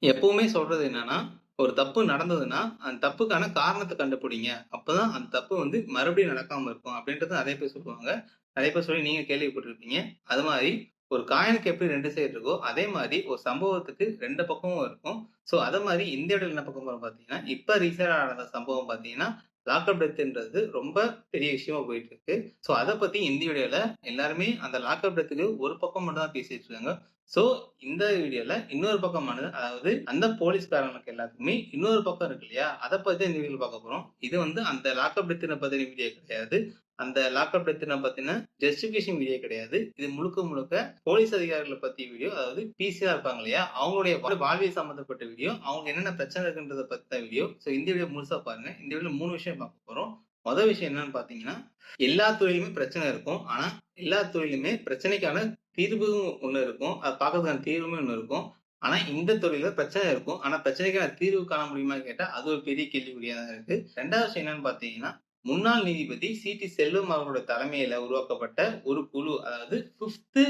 எப்பவுமே சொல்றது என்னன்னா, ஒரு தப்பு நடந்ததுன்னா, அந்த தப்புக்கான காரணத்த கண்டுபிடிங்க. அப்பதான் அந்த தப்பு மறுபடியும் நடக்காம இருக்கும். அப்படின்றது நெறைய பேர் சொல்லுவாங்க. நெறைய பேர் சொல்லி நீங்க கேள்விப்பட்டிருப்பீங்க. அது மாரி ஒரு காயினுக்கு எப்படி 2 சைடு இருக்கோ, அதே மாரி ஒரு சம்பவத்துக்கு 2 பக்கமும் இருக்கும். ஸோ அத மாரி இந்த இடத்துல என்ன பார்க்க போறோம் பார்த்தீங்கன்னா, இப்ப ரீசென்ட்டா நடந்த சம்பவம் பார்த்தீங்கன்னா, லாக்கப் டெத்ன்றது ரொம்ப பெரிய விஷயமா போயிட்டு இருக்கு. ஸோ அத பத்தி இந்த வீடியோல எல்லாருமே அந்த லாக்கப் டெத்துக்கு ஒரு பக்கம் மட்டும் தான் பேசிட்டு இருக்காங்க. சோ, இந்த வீடியோல இன்னொரு பக்கமானது, அதாவது அந்த போலீஸ்காரங்களுக்கு எல்லாத்துக்குமே இன்னொரு பக்கம் இருக்கு இல்லையா? அத பத்தி இந்த வீடியோல பார்க்க போறோம். இது அந்த லாக்கப் டெத்ன பத்தின வீடியோ கிடையாது. அந்த லாக்கப் டெத்ன பத்தின ஜஸ்டிபிகேஷன் வீடியோ கிடையாது. இது முழுக்க முழுக்க போலீஸ் அதிகாரிகள பத்தி வீடியோ. அதாவது பிசியா இருப்பாங்க இல்லையா? அவங்களுடைய வாழ்வியல் சம்பந்தப்பட்ட வீடியோ. அவங்க என்னென்ன பிரச்சனை இருக்குன்றத பத்தின வீடியோ. சோ இந்த வீடியோ முழுசா பாருங்க. இந்த வீடியோல 3 விஷயம் பார்க்க போறோம். முதல் விஷயம் என்னன்னு பார்த்தீங்கன்னா, எல்லா துறையிலுமே பிரச்சனை இருக்கும். ஆனா, எல்லா துறையிலுமே பிரச்சனைக்கான தீர்வும் ஒண்ணு இருக்கும். அது பார்க்கறதுக்கான தீர்வுமே ஒண்ணு இருக்கும். ஆனா, இந்த துறையில பிரச்சனை இருக்கும். ஆனா, பிரச்சனைக்கான தீர்வு காண முடியுமான்னு கேட்டா, அது ஒரு பெரிய கேள்விக்குறியா தான் இருக்கு. 2வது விஷயம் என்னன்னு பார்த்தீங்கன்னா, முன்னாள் நீதிபதி சி.டி. செல்வம் அவர்களுடைய தலைமையில உருவாக்கப்பட்ட ஒரு குழு. அதாவது 5த்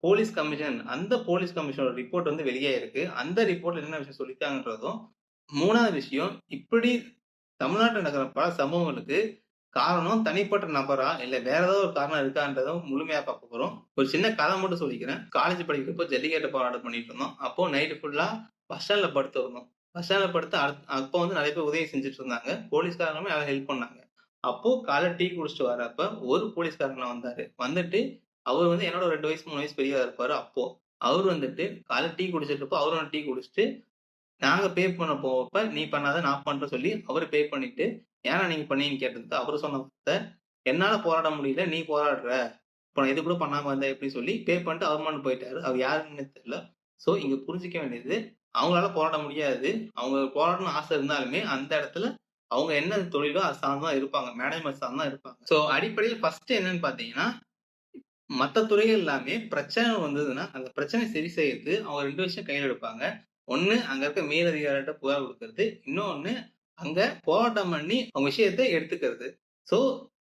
போலீஸ் கமிஷன். அந்த போலீஸ் கமிஷனோட ரிப்போர்ட் வெளியாயிருக்கு. அந்த ரிப்போர்ட்ல என்ன விஷயம் சொல்லியிருக்காங்கன்றதும், 3வது விஷயம், இப்படி தமிழ்நாட்டுல நடக்கிற பல சம்பவங்களுக்கு காரணம் தனிப்பட்ட நபரா? இல்ல வேற ஏதாவது ஒரு காரணம் இருக்கான்றதும் முழுமையா பார்க்க போறோம். ஒரு சின்ன கதை மட்டும் சொல்லிக்கிறேன். காலேஜ் படிக்கிறப்போ ஜல்லிக்கட்டு போராட்டம் பண்ணிட்டு இருந்தோம். அப்போ நைட் ஃபுல்லா பஸ் ஸ்டாண்ட்ல படுத்திருந்தோம். பஸ் ஸ்டாண்ட்ல படுத்து அப்போ நெறைய பேர் உதவி செஞ்சுட்டு இருந்தாங்க. போலீஸ்காரங்களுமே நல்லா ஹெல்ப் பண்ணாங்க. அப்போ காலைல டீ குடிச்சிட்டு வரப்ப ஒரு போலீஸ்காரர் வந்தாரு. வந்துட்டு அவரு என்னோட 2 வயசு, 3 வயசு பெரியவரா இருப்பாரு அப்போ. அவரு காலைல டீ குடிச்சிட்டு இருப்போம். அவரும் டீ குடிச்சிட்டு நாங்க பே பண்ண போவப்ப, "நீ பண்ணாத, நான் பண்றேன்னு" சொல்லி அவரு பே பண்ணிட்டு, "ஏன்னா நீங்க பண்ணீங்கன்னு?" கேட்டதுக்கு அவரு சொன்ன வார்த்தை, "என்னால போராட முடியல, நீ போராடுற. இப்ப நான் இது கூட பண்ணாம இருந்தா எப்படின்னு?" சொல்லி பே பண்ணிட்டு அவர் பாட்டுக்கு போயிட்டாரு. அவர் யாருன்னே தெரியல. சோ, இங்க புரிஞ்சுக்க வேண்டியது, அவங்களால போராட முடியாது. அவங்க போராடணும்னு ஆசை இருந்தாலுமே, அந்த இடத்துல அவங்க என்ன தொழிலோ அது சார்ந்து தான் இருப்பாங்க. மேனேஜ்மென்ட் சார்ந்து தான் இருப்பாங்க. சோ, அடிப்படையில ஃபர்ஸ்ட் என்னன்னு பார்த்தீங்கன்னா, மத்த துறைகள் எல்லாமே பிரச்சனை வந்ததுன்னா, அந்த பிரச்சனைய சரி செய்யறது அவங்க 2 விஷயம் கையில எடுப்பாங்க. ஒண்ணு அங்க இருக்க மேலதிகாரிட்ட புகார் குடுக்கறது. இன்னொன்னு அங்க போராட்டம் பண்ணி அவங்க விஷயத்த எடுத்துக்கிறது. சோ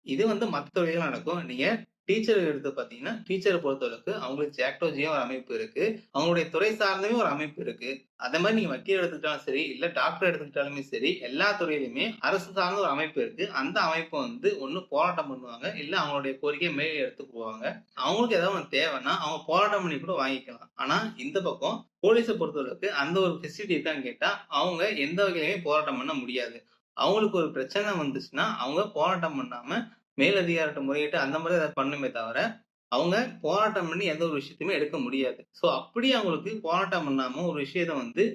இது மத்த துறையில நடக்கும். நீங்க டீச்சர் எடுத்து பார்த்தீங்கன்னா, டீச்சர பொறுத்தளவுக்கு அவங்களுக்கு ஜாக்டோஜியா ஒரு அமைப்பு இருக்கு. அவங்களுடைய துறை சார்ந்துமே ஒரு அமைப்பு இருக்கு. அதே மாரி நீங்க வக்கீல் எடுத்துக்கிட்டாலும் சரி, இல்ல டாக்டர் எடுத்துக்கிட்டாலுமே சரி, எல்லா துறையிலுமே அரசு சார்ந்த ஒரு அமைப்பு இருக்கு. அந்த அமைப்பு ஒண்ணு போராட்டம் பண்ணுவாங்க, இல்ல அவங்களுடைய கோரிக்கைய மேல் எடுத்துட்டு போவாங்க. அவங்களுக்கு ஏதாவது ஒண்ணு தேவைன்னா, அவங்க போராட்டம் பண்ணி கூட வாங்கிக்கலாம். ஆனா, இந்த பக்கம் போலீஸ பொறுத்தளவுக்கு அந்த ஒரு ஃபெசிலிட்டி இருக்கான்னு கேட்டா, அவங்க எந்த வகையிலுமே போராட்டம் பண்ண முடியாது. அவங்களுக்கு ஒரு பிரச்சனை வந்துச்சுன்னா, அவங்க போராட்டம் பண்ணாம மேலதிகாரிட்ட முறையிட்டு அந்த மாரி ஏதாவது பண்ணுமே தவிர, அவங்க போராட்டம் பண்ணி எந்த ஒரு விஷயத்தையுமே எடுக்க முடியாது. சோ, அப்படி அவங்களுக்கு போராட்டம் பண்ணாம ஒரு விஷயத்த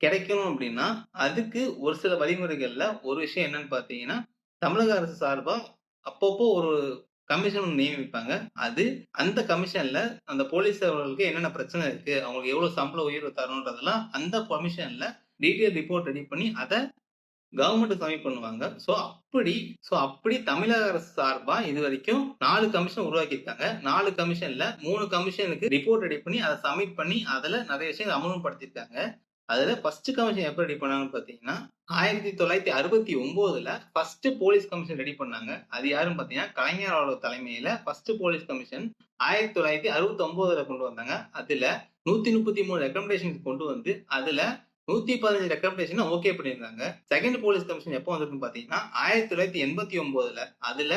கிடைக்கணும் அப்படின்னா, அதுக்கு ஒரு சில வழிமுறைகள்ல ஒரு விஷயம் என்னன்னு பார்த்தீங்கன்னா, தமிழக அரசு சார்பா அப்பப்போ ஒரு கமிஷன் நியமிப்பாங்க. அது அந்த கமிஷன்ல அந்த போலீஸ் அவர்களுக்கு என்னென்ன பிரச்சனை இருக்கு, அவங்களுக்கு எவ்வளவு சம்பள உயர்வு தரணுன்றதெல்லாம் அந்த கமிஷன்ல டீட்டெயில் ரிப்போர்ட் ரெடி பண்ணி அத கவர்ன்மென்ட்க்கு சப்மிட் பண்ணுவாங்க. சோ அப்படி தமிழக அரசு சார்பா இதுவரைக்கும் 4 கமிஷன் உருவாக்கியிருக்காங்க. 4 கமிஷன்ல 3 கமிஷனுக்கு ரிப்போர்ட் ரெடி பண்ணி அத சப்மிட் பண்ணி அதுல நெறைய விஷயங்கள் அமல்படுத்தியிருக்காங்க. அதுல ஃபர்ஸ்ட் கமிஷன் எப்ப ரெடி பண்ணாங்கன்னு பார்த்தீங்கன்னா, 1969ல ஃபர்ஸ்ட் போலீஸ் கமிஷன் ரெடி பண்ணாங்க. அது யாருன்னு பார்த்தீங்கன்னா, கலைஞர் அவர்கள் தலைமையில ஃபர்ஸ்ட் போலீஸ் கமிஷன் 1969ல கொண்டு வந்தாங்க. அதுல 133 ரெக்கமெண்டேஷன்ஸ் கொண்டு அதுல 115 ரெக்கமெண்டேஷன ஓகே பண்ணியிருந்தாங்க. செகண்ட் போலீஸ் கமிஷன் எப்போ வந்திருக்குன்னு பார்த்தீங்கன்னா, 1989ல அதுல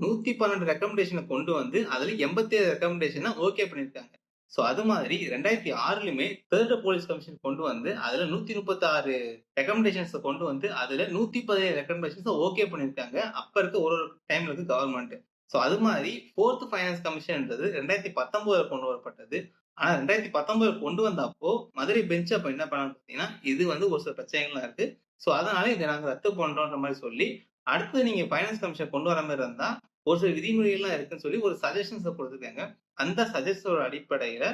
112 ரெக்கமெண்டேஷன கொண்டு அதுல 87 ரெக்கமெண்டேஷன ஓகே பண்ணியிருக்காங்க. சோ அது மாதிரி 2006லயுமே தேர்ட் போலீஸ் கமிஷன் கொண்டு அதுல 136 ரெக்கமெண்டேஷன்ஸ கொண்டு அதுல 117 ரெக்கமெண்டேஷன்ஸ ஓகே பண்ணியிருக்காங்க. அப்ப இருக்க ஒரு டைம்ல இருக்க கவர்ன்மெண்ட். சோ அது மாதிரி 4த் ஃபைனான்ஸ் கமிஷன்ன்றது 2019ல கொண்டு வரப்பட்டது. ஆனா 2019 கொண்டு வந்தப்போ மதுரை பெஞ்ச் அப்ப என்ன பண்ணாங்கன்னு பார்த்தீங்கன்னா, இது ஒரு சில பிரச்சனைகள்லாம் இருக்கு. சோ அதனால இத நாங்க ரத்து பண்றோம்ன்ற மாரி சொல்லி, அடுத்து நீங்க ஃபைனான்ஸ் கமிஷன் கொண்டு வர மாரி இருந்தா, ஒரு சில விதிமுறைகள்லாம் இருக்குன்னு சொல்லி ஒரு சஜஷன்ஸ குடுத்துருக்காங்க. அந்த சஜஷனோட அடிப்படையில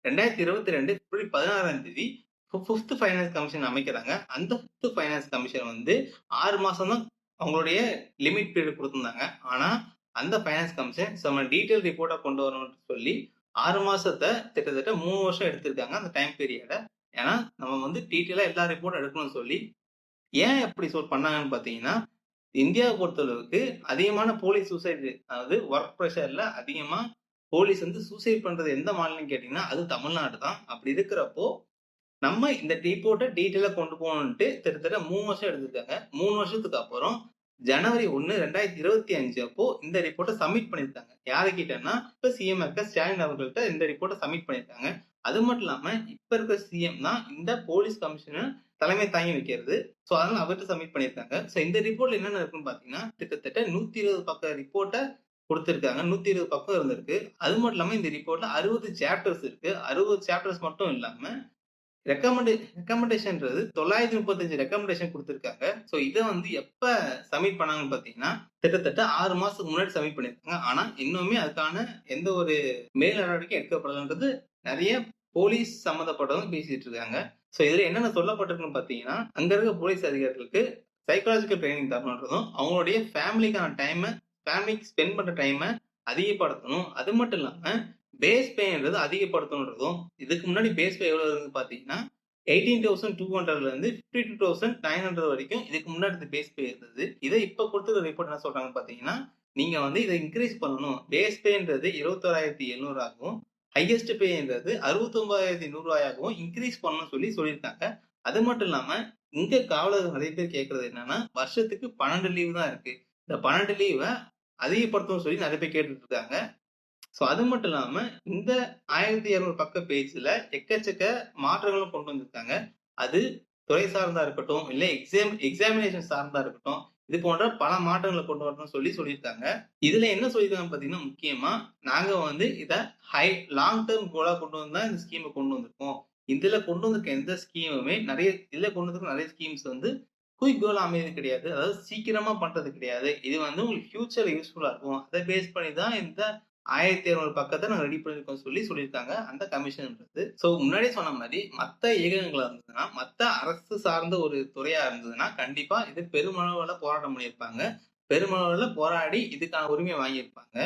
2022 பிப்ரவரி 16ஆம் தேதி 5த் ஃபைனான்ஸ் கமிஷன் அமைக்கிறாங்க. அந்த 5த் ஃபைனான்ஸ் கமிஷன் 6 மாசம் தான் அவங்களுடைய லிமிட் பீரியட் குடுத்திருந்தாங்க. ஆனா அந்த ஃபைனான்ஸ் கமிஷன் செம்ம டீட்டெயில் ரிப்போர்ட்டா கொண்டு வரணும்னு சொல்லி 6 மாசத்த கிட்டத்தட்ட 3 வருஷம் எடுத்திருக்காங்க அந்த டைம் பீரியட. ஏன்னா நம்ம டீட்டெயிலா எல்லா ரிப்போர்ட்டும் எடுக்கணும்னு சொல்லி, ஏன் அப்படி பண்ணாங்கன்னு பார்த்தீங்கன்னா, இந்தியாவ பொறுத்தளவுக்கு அதிகமான போலீஸ் சூசைட் அதாவது வொர்க் பிரஷர்ல அதிகமா போலீஸ் சூசைட் பண்றது எந்த மாநிலம்னு கேட்டீங்கன்னா, அது தமிழ்நாடு தான். அப்படி இருக்கிறப்போ, நம்ம இந்த ரிப்போர்ட்டை டீட்டெயிலா கொண்டு போகணும்ட்டு கிட்டத்தட்ட 3 வருஷம் எடுத்திருக்காங்க. 3 வருஷத்துக்கு அப்புறம் ஜனவரி 1, 2025 அப்போ இந்த ரிப்போர்ட்டை சப்மிட் பண்ணியிருக்காங்க. யாருக்கிட்டன்னா இப்ப சிஎம் இருக்க ஸ்டாலின் அவர்கள்ட்ட இந்த ரிப்போர்ட்டை சப்மிட் பண்ணியிருக்காங்க. அது மட்டும் இல்லாம இப்ப இருக்க சிஎம் தான் இந்த போலீஸ் கமிஷனை தலைமை தாங்கி வைக்கிறது. சோ அதனால அவர்கிட்ட சப்மிட் பண்ணியிருக்காங்க. சோ இந்த ரிப்போர்ட்ல என்னென்ன இருக்குன்னு பாத்தீங்கன்னா கிட்டத்தட்ட 120 பக்க ரிப்போர்ட்டை கொடுத்திருக்காங்க. 120 பக்கம் இருந்திருக்கு. அது மட்டும் இல்லாம இந்த ரிப்போர்ட்ல 60 சாப்டர்ஸ் இருக்கு. 60 சாப்டர்ஸ் மட்டும் இல்லாம ரெக்கமெண்டேஷன்ன்றது 935 ரெக்கமெண்டேஷன் குடுத்திருக்காங்க. சோ இத வந்து எப்ப சப்மிட் பண்ணாங்கன்னு பாத்தீங்கன்னா, கிட்டத்தட்ட 6 மாசத்துக்கு முன்னாடி சப்மிட் பண்ணியிருக்காங்க. ஆனா இன்னுமே அதுக்கான எந்த ஒரு மேல் நடவடிக்கையும் எடுக்கப்படலன்றது நெறைய போலீஸ் சம்பந்தப்பட்டவங்க பேசிட்டு இருக்காங்க. சோ இதுல என்னென்ன சொல்லப்பட்டிருக்குன்னு பாத்தீங்கன்னா, அங்க இருக்க போலீஸ் அதிகாரிகளுக்கு சைக்காலஜிக்கல் ட்ரெய்னிங் தரணுன்றதும், அவங்களுடைய ஃபேமிலிக்கு ஸ்பெண்ட் பண்ற டைம அதிகப்படுத்தணும். அது மட்டும் இல்லாம பேஸ் பேன்றது அதிகப்படுத்தணுன்றதும், இதுக்கு முன்னாடி பேஸ் பே எவ்வளவு இருந்ததுன்னு பாத்தீங்கன்னா 18,200ல இருந்து 52,900 வரைக்கும் இதுக்கு முன்னாடி இந்த பேஸ் பே இருந்தது. இதை இப்ப கொடுத்துருக்க ரிப்போர்ட் என்ன சொல்றாங்கன்னு பாத்தீங்கன்னா, நீங்க வந்து இதை இன்க்ரீஸ் பண்ணணும். பேஸ் பேன்றது 21,700 ஆகவும், ஹையஸ்ட் பேன்றது 69,100 ஆகவும் இன்க்ரீஸ் பண்ணணும்னு சொல்லியிருக்காங்க. அது மட்டும் இல்லாம இங்க காவலர்கள் நிறைய பேர் கேட்கறது என்னன்னா, வருஷத்துக்கு 12 லீவ் தான் இருக்கு. இந்த 12 லீவ அதிகப்படுத்தணும்னு சொல்லி நிறைய பேர் கேட்டுட்டு இருக்காங்க. சோ அது மட்டும் இல்லாம இந்த 1200 பக்க பேஜ்ல எக்கச்சக்க மாற்றங்களும் கொண்டு வந்திருக்காங்க. அது துறை சார்ந்தா இருக்கட்டும், இல்ல எக்ஸாமினேஷன் சார்ந்தா இருக்கட்டும், இது போன்ற பல மாற்றங்களை கொண்டு வரணும்னு சொல்லியிருக்காங்க. இதுல என்ன சொல்லியிருக்காங்க பாத்தீங்கன்னா, முக்கியமா நாங்க வந்து இத லாங் டேர்ம் கோலா கொண்டு வந்து தான் இந்த ஸ்கீமை கொண்டு வந்திருக்கோம். இதுல கொண்டு வந்திருக்க எந்த ஸ்கீமுமே இதுல கொண்டு வந்திருக்க நிறைய ஸ்கீம்ஸ் வந்து குயிக் கோலா அமையது கிடையாது. அதாவது சீக்கிரமா பண்றது கிடையாது. இது வந்து உங்களுக்கு ஃபியூச்சர்ல யூஸ்ஃபுல்லா இருக்கும். அதை பேஸ் பண்ணி தான் இந்த 1200 பக்கத்தை நாங்க ரெடி பண்ணிருக்கோம் சொல்லியிருக்காங்க அந்த கமிஷன்ன்றது. சோ முன்னாடியே சொன்ன மாதிரி மத்த இயக்கங்களா இருந்ததுன்னா, மத்த அரசு சார்ந்த ஒரு துறையா இருந்ததுன்னா கண்டிப்பா இது பெருமளவுல போராட்டம் பண்ணியிருப்பாங்க. பெருமளவுல போராடி இதுக்கான உரிமையை வாங்கியிருப்பாங்க.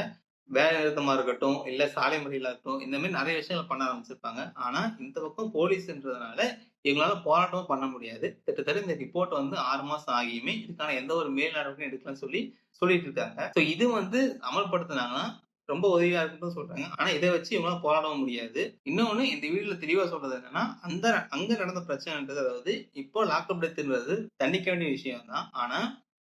வேலை நிறுத்தமா இருக்கட்டும், இல்ல சாலை மறியலா இருக்கட்டும், இந்த மாதிரி நிறைய விஷயங்கள் பண்ண ஆரம்பிச்சிருப்பாங்க. ஆனா இந்த பக்கம் போலீஸ்ன்றதுனால இவங்களால போராட்டமும் பண்ண முடியாது. கிட்டத்தட்ட இந்த ரிப்போர்ட் வந்து 6 மாசம் ஆகியுமே இதுக்கான எந்த ஒரு மேல் நடவடிக்கையும் எடுக்கலன்னு சொல்லிட்டு இருக்காங்க. சோ இது வந்து அமல்படுத்தினாங்கன்னா ரொம்ப உதவியா இருக்குன்னு சொல்றாங்க. ஆனா இதை வச்சு இவங்களால போராடவும் முடியாது. இன்னொன்னு இந்த வீடியோல தெளிவா சொல்றது என்னன்னா, அங்க நடந்த பிரச்சனைன்றது, அதாவது இப்போ லாக்அப் டெத்ன்றது தண்டிக்க வேண்டிய விஷயம் தான். ஆனா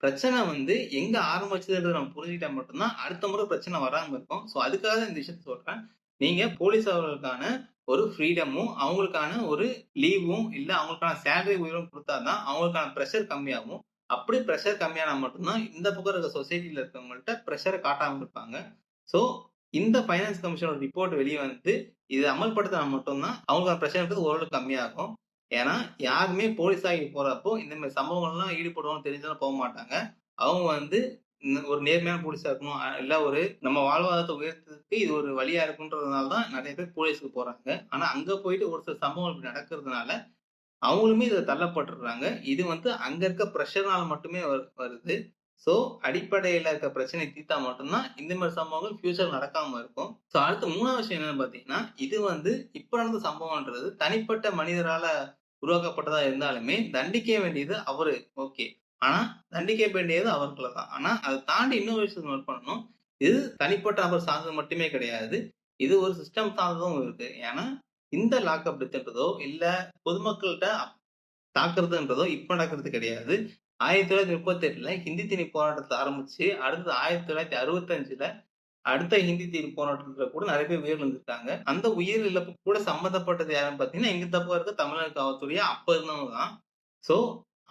பிரச்சனை வந்து எங்க ஆரம்பிச்சதுன்றத நம்ம புரிஞ்சுக்கிட்டா மட்டும்தான் அடுத்த முறை பிரச்சனை வராம இருக்கும். சோ அதுக்காக இந்த விஷயத்த சொல்றேன். நீங்க போலீஸ் அவர்களுக்கான ஒரு ஃப்ரீடமும், அவங்களுக்கான ஒரு லீவும், இல்ல அவங்களுக்கான சேலரி உயர்வும் கொடுத்தாதான் அவங்களுக்கான பிரஷர் கம்மியாகும். அப்படி பிரஷர் கம்மியானா மட்டும்தான் இந்த பக்கம் இருக்க சொசைட்டில இருக்கவங்கள்ட்ட பிரஷரை காட்டாம இருப்பாங்க. சோ இந்த ஃபைனான்ஸ் கமிஷனோட ரிப்போர்ட் வெளிய வந்து இதை அமல்படுத்தினா மட்டும்தான் அவங்களுக்கான பிரச்சனைன்றது ஓரளவுக்கு கம்மியாகும். ஏன்னா யாருமே போலீஸ் ஆகி போறப்போ இந்த மாதிரி சம்பவங்கள்லாம் ஈடுபடுவோம்னு தெரிஞ்சாலும் போக மாட்டாங்க. அவங்க வந்து ஒரு நேர்மையான போலீஸா இருக்கணும், இல்ல ஒரு நம்ம வாழ்வாதாரத்தை உயர்த்துறதுக்கு இது ஒரு வழியா இருக்குன்றதுனால தான் நிறைய பேர் போலீஸ்க்கு போறாங்க. ஆனா அங்க போயிட்டு ஒரு சில சம்பவங்கள் இப்படி நடக்கிறதுனால அவங்களுமே இதுல தள்ளப்பட்டுறாங்க. இது வந்து அங்க இருக்க பிரஷர்னால மட்டுமே வருது. சோ அடிப்படையில இருக்க பிரச்சனையை தீர்த்தா மட்டும்தான் இந்த மாதிரி சம்பவங்கள் ஃபியூச்சர் நடக்காம இருக்கும். சோ அடுத்த 3வது விஷயம் என்னன்னு பாத்தீங்கன்னா, இது வந்து இப்ப நடந்த சம்பவம்ன்றது தனிப்பட்ட மனிதரால உருவாக்கப்பட்டதா இருந்தாலுமே தண்டிக்க வேண்டியது அவரு. ஓகே. ஆனா தண்டிக்க வேண்டியது அவர்கள தான். ஆனா அதை தாண்டி இன்னொரு விஷயத்தை நோட் பண்ணணும். இது தனிப்பட்ட நபர் சார்ந்தது மட்டுமே கிடையாது. இது ஒரு சிஸ்டம் சார்ந்ததும் இருக்கு. ஏன்னா இந்த லாக்அப் டெத்ன்றதோ, இல்ல பொதுமக்கள்கிட்ட தாக்குறதுன்றதோ இப்ப நடக்கிறது கிடையாது. 1938ல ஹிந்தி திணி போராட்டத்த ஆரம்பிச்சு, அடுத்தது 1965ல அடுத்த ஹிந்தி திணி போராட்டத்துல கூட நிறைய பேர் உயிரிழந்திருக்காங்க. அந்த உயிர் இழப்பு கூட சம்பந்தப்பட்டது யாருன்னு பார்த்தீங்கன்னா, எங்க பக்கம் இருக்க தமிழக காவல்துறையா அப்ப இருந்தவங்க தான். சோ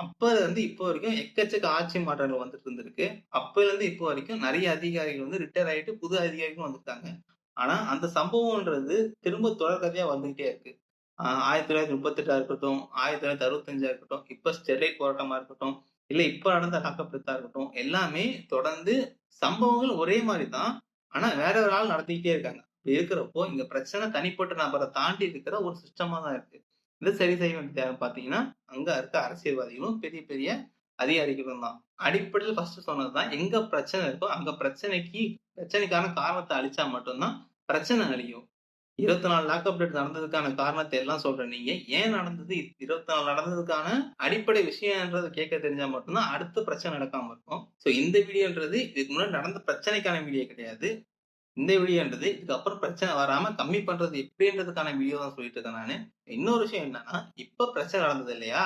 அப்ப இருந்து இப்போ வரைக்கும் எக்கச்சக்க ஆட்சி மாற்றங்கள் வந்துட்டு இருந்திருக்கு. அப்பல இருந்து இப்போ வரைக்கும் நிறைய அதிகாரிகள் வந்து ரிட்டயர் ஆயிட்டு புது அதிகாரிகளும் வந்துட்டாங்க. ஆனா அந்த சம்பவம்ன்றது திரும்ப தொடர்கதையா வந்துகிட்டே இருக்கு. 1938 இருக்கட்டும், 1965 இருக்கட்டும், இப்ப ஸ்டெர்லைட் போராட்டமா இருக்கட்டும், இல்ல இப்ப நடந்த லாக்அப் டெத்தா இருக்கட்டும், எல்லாமே தொடர்ந்து சம்பவங்கள் ஒரே மாரி தான். ஆனா வேற ஒரு ஆள் நடத்திக்கிட்டே இருக்காங்க. இப்படி இருக்கிறப்போ இங்க பிரச்சனை தனிப்பட்ட நபரை தாண்டி இருக்கிற ஒரு சிஸ்டமா தான் இருக்கு. இதை சரி செய்ய வேண்டியது யாருன்னு பாத்தீங்கன்னா, அங்க இருக்க அரசியல்வாதிகளும் பெரிய பெரிய அதிகாரிகளும் தான். அடிப்படையில் ஃபர்ஸ்ட் சொன்னதுதான், எங்க பிரச்சனை இருக்கோ அங்க பிரச்சனைக்கான காரணத்தை அழிச்சா மட்டும்தான் பிரச்சனை அழியும். 24 லாக்அப் டெத் நடந்ததுக்கான காரணத்தை எல்லாம் சொல்ற நீங்க, ஏன் நடந்தது? 24 நடந்ததுக்கான அடிப்படை விஷயம்ன்றத கேட்க தெரிஞ்சா மட்டும்தான் அடுத்த பிரச்சனை நடக்காம இருக்கும். சோ இந்த வீடியோன்றது இதுக்கு முன்னாடி நடந்த பிரச்சனைக்கான வீடியோ கிடையாது. இந்த வீடியோன்றது இதுக்கப்புறம் பிரச்சனை வராம கம்மி பண்றது எப்படின்றதுக்கான வீடியோ தான் சொல்லிட்டு இருக்கேன் நானு. இன்னொரு விஷயம் என்னன்னா, இப்ப பிரச்சனை நடந்தது இல்லையா?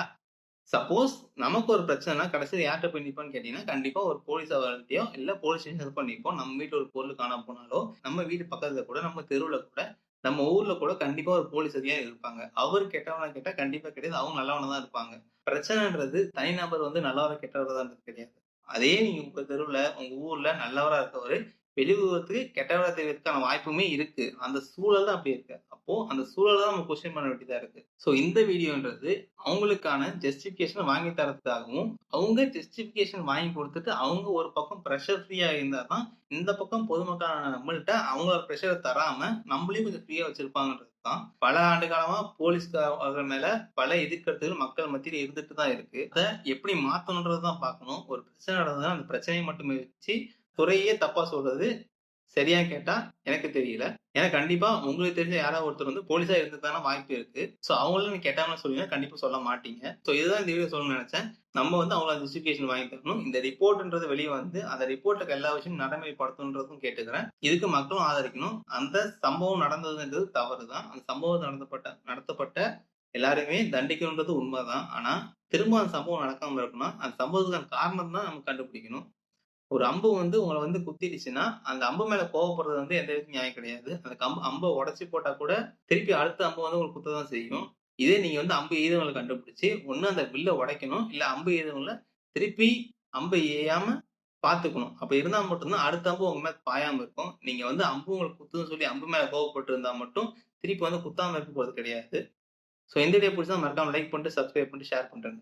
சப்போஸ் நமக்கு ஒரு பிரச்சனைனா கடைசியில யார்ட்ட போய் நிப்போம்ன்னு கேட்டீங்கன்னா, கண்டிப்பா ஒரு போலீஸ் அவர்கள்ட்டயோ, இல்ல போலீஸ் ஸ்டேஷனுக்கு போய் நிப்போம். நம்ம வீட்ல ஒரு பொருள் காணாம போனாலோ, நம்ம வீட்டு பக்கத்துல கூட, நம்ம தெருவுல கூட, நம்ம ஊர்ல கூட கண்டிப்பா ஒரு போலீஸ் அதிகாரி இருப்பாங்க. அவரு கெட்டவனா கேட்டா கண்டிப்பா கிடையாது. அவங்க நல்லவனா தான் இருப்பாங்க. பிரச்சனைன்றது தனிநபர் வந்து நல்லவரா, கெட்டவரான்றது கிடையாது. அதே நீங்க உங்க தெருவுல, உங்க ஊர்ல நல்லவரா இருக்கவரு, வெளி உலகத்துக்கு கெட்டவரா தெரியறதுக்கான வாய்ப்புமே இருக்கு. அந்த சூழல் தான் அப்படி இருக்கு. அப்போ அந்த சூழல தான் நம்ம கொஸ்டின் பண்ண வேண்டியதா இருக்கு. சோ இந்த வீடியோன்றது அவங்களுக்கான ஜஸ்டிஃபிகேஷன் வாங்கி தரதுக்காகவும், அவங்க ஜஸ்டிஃபிகேஷன் வாங்கி குடுத்துட்டு, அவங்க ஒரு பக்கம் பிரஷர் ஃப்ரீயா இருந்தா தான், இந்த பக்கம் பொதுமக்களான நம்மள்ட்ட அவங்களோட பிரஷர தராம, நம்மளையும் கொஞ்சம் ஃப்ரீயா வச்சிருப்பாங்கன்றது தான். பல ஆண்டு காலமா போலீஸ்காரர்கள் மேல பல எதிர்க்கருத்துகள் மக்கள் மத்தியில இருந்துட்டு தான் இருக்கு. அத எப்படி மாத்தணும்ன்றத தான் பார்க்கணும். ஒரு பிரச்சனை நடந்ததுன்னா, அந்த பிரச்சனைய மட்டுமே வச்சு துறையே தப்பா சொல்றது சரியான்னு கேட்டா எனக்கு தெரியல. ஏன்னா கண்டிப்பா உங்களுக்கு தெரிஞ்ச யாராவது ஒருத்தர் வந்து போலீஸா இருந்ததுக்கான வாய்ப்பு இருக்கு. சோ அவங்கள நீங்க கெட்டவங்கன்னு சொல்லுவீங்கன்னா கண்டிப்பா சொல்ல மாட்டீங்க. சோ இதுதான் இந்த வீடியோ சொல்லணும்னு நெனச்சேன். நம்ம வந்து அவங்கள ஜஸ்டிஃபிகேஷன் வாங்கி தரணும். இந்த ரிப்போர்ட்ன்றது வெளிய வந்து அந்த ரிப்போர்ட்ல இருக்க எல்லா விஷயமும் நடைமுறைப்படுத்தணுன்றதும் கேட்டுக்கிறேன். இதுக்கு மக்களும் ஆதரிக்கணும். அந்த சம்பவம் நடந்ததுன்றது தவறு தான். அந்த சம்பவம் நடத்தப்பட்ட எல்லாரையுமே தண்டிக்கணும்ன்றது உண்மதான். ஆனா திரும்ப அந்த சம்பவம் நடக்காம இருக்கணும்னா, அந்த சம்பவத்துக்கான காரணம் தான் நம்ம கண்டுபிடிக்கணும். ஒரு அம்பு வந்து உங்கள வந்து குத்திடுச்சுன்னா, அந்த அம்பு மேல கோவப்படுறது வந்து எந்த விதத்துலயும் நியாயம் கிடையாது. அந்த அம்ப உடைச்சு போட்டா கூட, திருப்பி அடுத்த அம்பு வந்து உங்களுக்கு குத்த தான் செய்யும். இதே நீங்க வந்து அம்பு எய்தவங்கள கண்டுபிடிச்சு, ஒண்ணு அந்த வில்ல உடைக்கணும். இல்ல அம்பு எய்தவங்கள திருப்பி அம்பு எய்யாம பார்த்துக்கணும். அப்ப இருந்தா மட்டும் தான் அடுத்த அம்பு உங்க மேல பாயாம இருக்கும். நீங்க வந்து அம்பு உங்களுக்கு குத்துதுன்னு சொல்லி அம்பு மேல கோவப்பட்டு இருந்தா மட்டும், திருப்பி வந்து குத்தாம இருக்க போறது கிடையாது. சோ இந்த வீடியோ புடிச்சா மறக்காம லைக் பண்ணிட்டு, சப்ஸ்கிரைப் பண்ணிட்டு, ஷேர் பண்றேங்க.